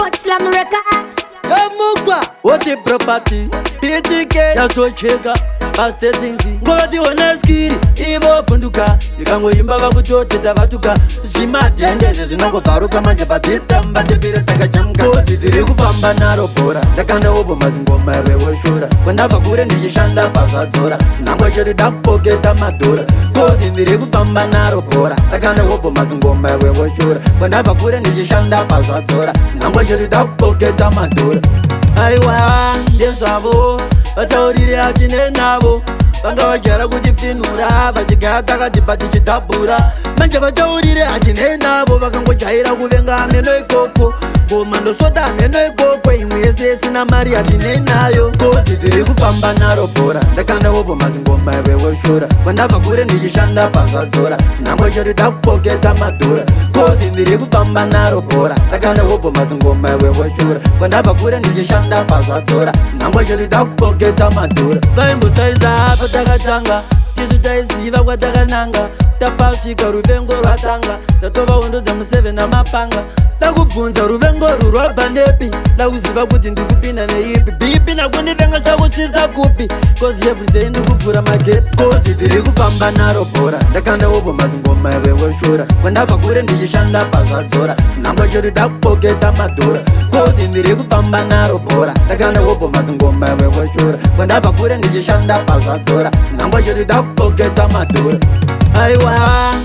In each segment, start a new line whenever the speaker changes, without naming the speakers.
But Slam Records.
Yamukwa, what the property? PTK, yazocheka, pasettings. Ngoti wona skiri, ivo funduka. Ikangoimba vakutoteta vatuka. Zvimadhendeze zvinongovharuka manje patitamba tepire takachamka. Kozi tiri kufamba naro bhora. Ndakanda obo mazingoma vevoshora. Kwandabva kure ndichishanda pazvadzora. Nangwa chete dakupoketa madhora. Kozi ndiri kufamba naro bhora. Ndakanda obo mazingoma vevoshora. Kwandabva kure ndichishanda pazvadzora. Nangwa chete dakupoketa madhora. Aiwa ndezvavo vataurire atine navo vanga vagara kutifinura vachigaya takatipa tichidhabhura manje vataurire atine navo vakangojaira kuvenga meno ikoko goma ndosoda meno ikoko imwe yese isina mari atine nayo kozi tiri kufamba naro bhora ndakanda obo mazingoma vevoshora kwandabva kure ndichishanda pazvadzora nangwa chete takupoketa madhora kozi ndiri kufamba naro bhora ndakanda obo mazingoma vevoshora kwandabva kure ndichishanda pazvadzora nangwa chete takupoketa madhora vaimbosaiza apo takatanga tisu taiziva kwatakananga tapasvika ruvengo rwatanga tatova hondo dzamu7 namapanga takubvunza ruvengo rurwabva nepi takuziva kuti ndikupinda neipi bipi nakundivenga takuchidza kupi kozi everyday ndikuvhura magepi kozi tiri kufamba naro bhora ndakanda obo mazingoma vevoshora kwandabva kure ndichishanda pazvadzora nangwa chete takupoketa madhora kozi ndiri kufamba naro bhora ndakanda obo mazingoma vevoshora kwandabva kure ndichishanda pazvadzora nangwa chete takupoketa madhora aiwa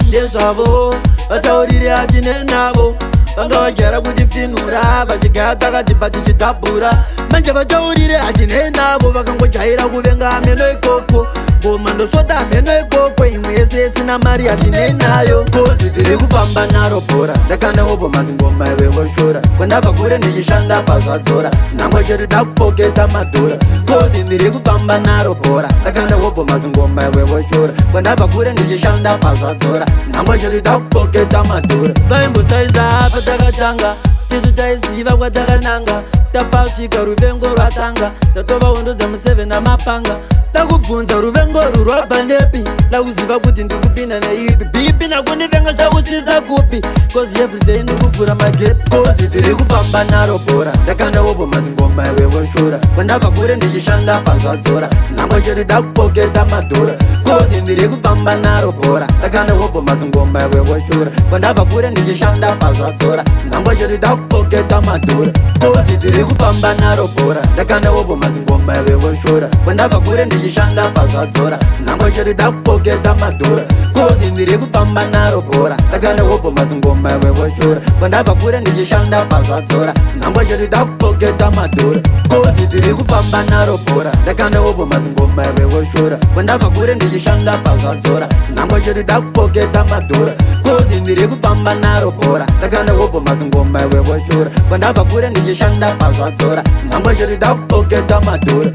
ndezvavo vataurire atine navo vanga vagara kutifinura vachigaya takatipa tichidhabhura manje vataurire atine navo vakangojaira kuvenga meno ikoko goma ndosoda meno ikoko imwe yese isina mari atine nayo kozi tiri kufamba naro bhora ndakanda obo mazingoma vevoshora kwandabva kure ndichishanda pazvadzora nangwa chete takupoketa madhora kozi ndiri kufamba naro bhora ndakanda obo mazingoma vevoshora kwandabva kure ndichishanda pazvadzora nangwa chete takupoketa madhora vaimbosaiza apo takatanga tisu taiziva kwatakananga tapasvika ruvengo rwatanga tatova hondo dzamu7 namapanga takubvunza ruvengo rurwabva nepi takuziva kuti ndikupinda neipi bipi nakundivenga takuchidza kupi kozi everyday ndikuvhura magepi kozi tiri kufamba naro bhora ndakanda obo mazingoma vevoshora kwandabva kure ndichishanda pazvadzora nangwa chete takupoketa madhora kozi ndiri kufamba naro bhora ndakanda obo mazingoma vevoshora kwandabva kure ndichishanda pazvadzora nangwa chete takupoketa madhora kozi tiri kufamba naro bhora ndakanda obo mazingoma vevoshora kwandabva kure ndichishanda pazvadzora nangwa chete takupoketa madhora kozi ndiri kufamba naro bhora ndakanda obo mazingoma vevoshora kwandabva kure ndichishanda pazvadzora nangwa chete takupoketa madhora kozi tiri kufamba naro bhora ndakanda obo mazingoma vevoshora kwandabva kure ndichishanda pazvadzora nangwa chete takupoketa madhora kozi ndiri kufamba naro bhora ndakanda obo mazingoma vevoshora kwandabva kure ndichishanda pazvadzora nangwa chete takupoketa madhora